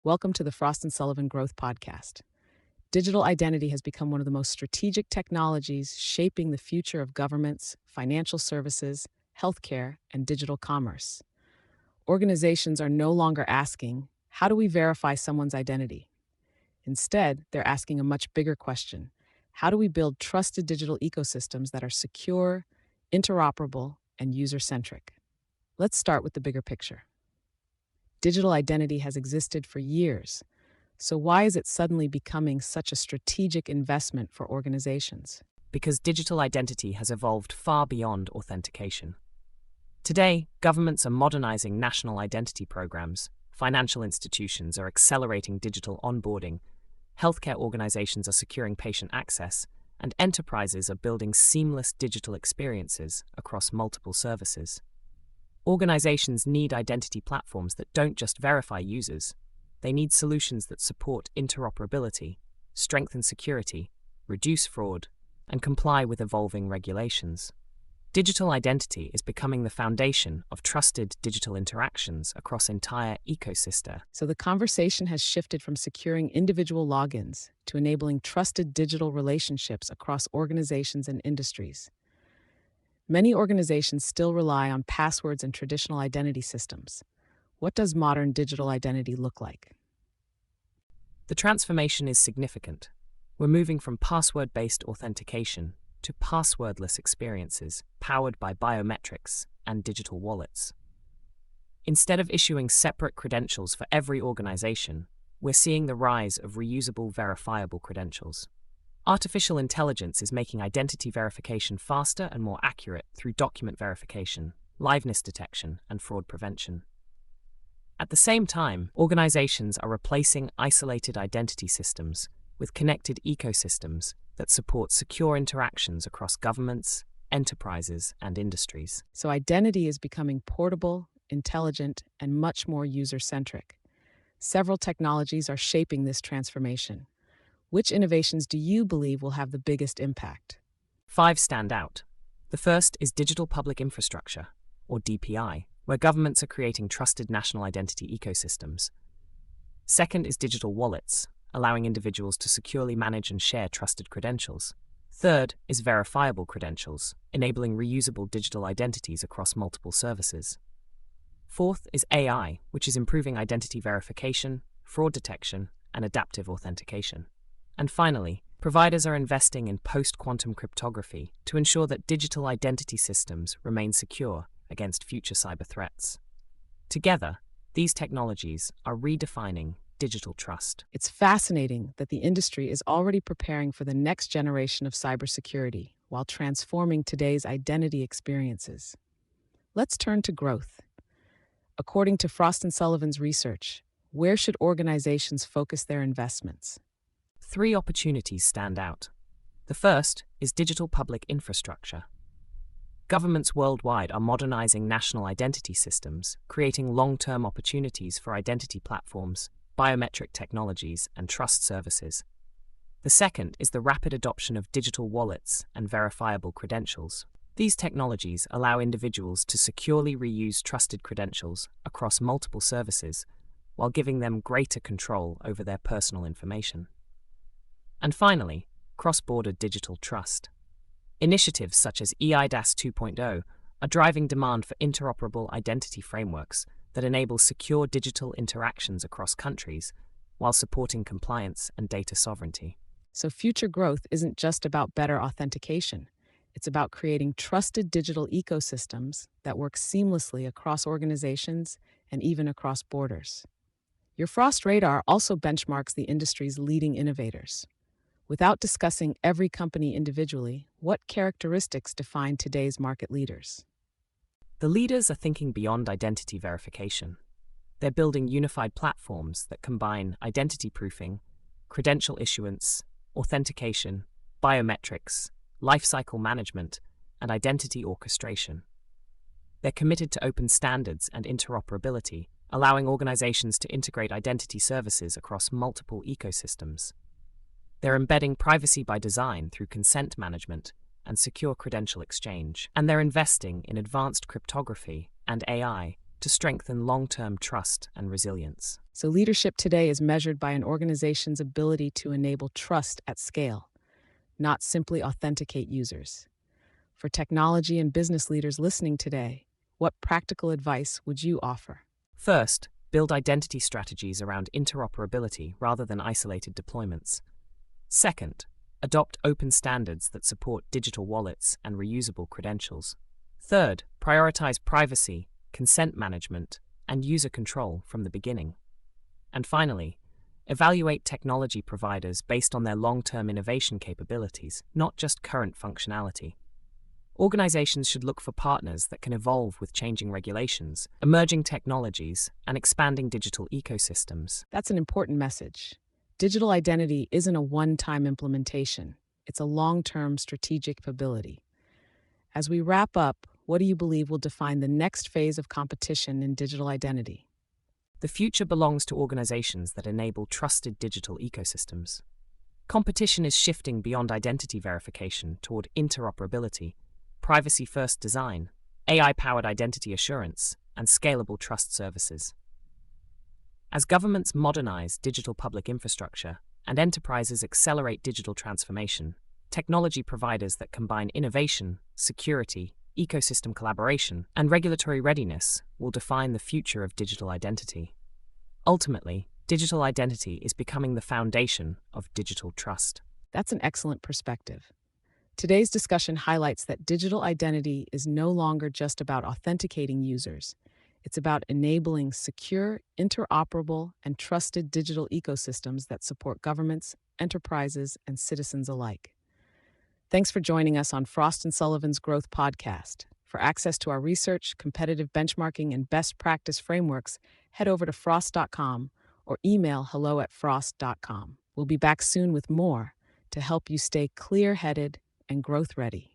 Welcome to the Frost and Sullivan Growth Podcast. Digital identity has become one of the most strategic technologies shaping the future of governments, financial services, healthcare, and digital commerce. Organizations are no longer asking, how do we verify someone's identity? Instead, they're asking a much bigger question. How do we build trusted digital ecosystems that are secure, interoperable, and user-centric? Let's start with the bigger picture. Digital identity has existed for years, so why is it suddenly becoming such a strategic investment for organizations? Because digital identity has evolved far beyond authentication. Today, governments are modernizing national identity programs, financial institutions are accelerating digital onboarding, healthcare organizations are securing patient access, and enterprises are building seamless digital experiences across multiple services. Organizations need identity platforms that don't just verify users. They need solutions that support interoperability, strengthen security, reduce fraud, and comply with evolving regulations. Digital identity is becoming the foundation of trusted digital interactions across entire ecosystem. So the conversation has shifted from securing individual logins to enabling trusted digital relationships across organizations and industries. Many organizations still rely on passwords and traditional identity systems. What does modern digital identity look like? The transformation is significant. We're moving from password-based authentication to passwordless experiences powered by biometrics and digital wallets. Instead of issuing separate credentials for every organization, we're seeing the rise of reusable, verifiable credentials. Artificial intelligence is making identity verification faster and more accurate through document verification, liveness detection, and fraud prevention. At the same time, organizations are replacing isolated identity systems with connected ecosystems that support secure interactions across governments, enterprises, and industries. So identity is becoming portable, intelligent, and much more user-centric. Several technologies are shaping this transformation. Which innovations do you believe will have the biggest impact? 5 stand out. The first is digital public infrastructure, or DPI, where governments are creating trusted national identity ecosystems. Second is digital wallets, allowing individuals to securely manage and share trusted credentials. Third is verifiable credentials, enabling reusable digital identities across multiple services. Fourth is AI, which is improving identity verification, fraud detection, and adaptive authentication. And finally, providers are investing in post-quantum cryptography to ensure that digital identity systems remain secure against future cyber threats. Together, these technologies are redefining digital trust. It's fascinating that the industry is already preparing for the next generation of cybersecurity while transforming today's identity experiences. Let's turn to growth. According to Frost and Sullivan's research, where should organizations focus their investments? 3 opportunities stand out. The first is digital public infrastructure. Governments worldwide are modernizing national identity systems, creating long-term opportunities for identity platforms, biometric technologies, and trust services. The second is the rapid adoption of digital wallets and verifiable credentials. These technologies allow individuals to securely reuse trusted credentials across multiple services while giving them greater control over their personal information. And finally, cross-border digital trust. Initiatives such as eIDAS 2.0 are driving demand for interoperable identity frameworks that enable secure digital interactions across countries while supporting compliance and data sovereignty. So future growth isn't just about better authentication. It's about creating trusted digital ecosystems that work seamlessly across organizations and even across borders. Your Frost Radar also benchmarks the industry's leading innovators. Without discussing every company individually, what characteristics define today's market leaders? The leaders are thinking beyond identity verification. They're building unified platforms that combine identity proofing, credential issuance, authentication, biometrics, lifecycle management, and identity orchestration. They're committed to open standards and interoperability, allowing organizations to integrate identity services across multiple ecosystems. They're embedding privacy by design through consent management and secure credential exchange. And they're investing in advanced cryptography and AI to strengthen long-term trust and resilience. So, leadership today is measured by an organization's ability to enable trust at scale, not simply authenticate users. For technology and business leaders listening today, what practical advice would you offer? First, build identity strategies around interoperability rather than isolated deployments. Second, adopt open standards that support digital wallets and reusable credentials. Third, prioritize privacy, consent management, and user control from the beginning. And finally, evaluate technology providers based on their long-term innovation capabilities, not just current functionality. Organizations should look for partners that can evolve with changing regulations, emerging technologies, and expanding digital ecosystems. That's an important message. Digital identity isn't a one-time implementation. It's a long-term strategic capability. As we wrap up, what do you believe will define the next phase of competition in digital identity? The future belongs to organizations that enable trusted digital ecosystems. Competition is shifting beyond identity verification toward interoperability, privacy-first design, AI-powered identity assurance, and scalable trust services. As governments modernize digital public infrastructure and enterprises accelerate digital transformation, technology providers that combine innovation, security, ecosystem collaboration, and regulatory readiness will define the future of digital identity. Ultimately, digital identity is becoming the foundation of digital trust. That's an excellent perspective. Today's discussion highlights that digital identity is no longer just about authenticating users. It's about enabling secure, interoperable, and trusted digital ecosystems that support governments, enterprises, and citizens alike. Thanks for joining us on Frost & Sullivan's Growth Podcast. For access to our research, competitive benchmarking, and best practice frameworks, head over to frost.com or email hello@frost.com. We'll be back soon with more to help you stay clear-headed and growth-ready.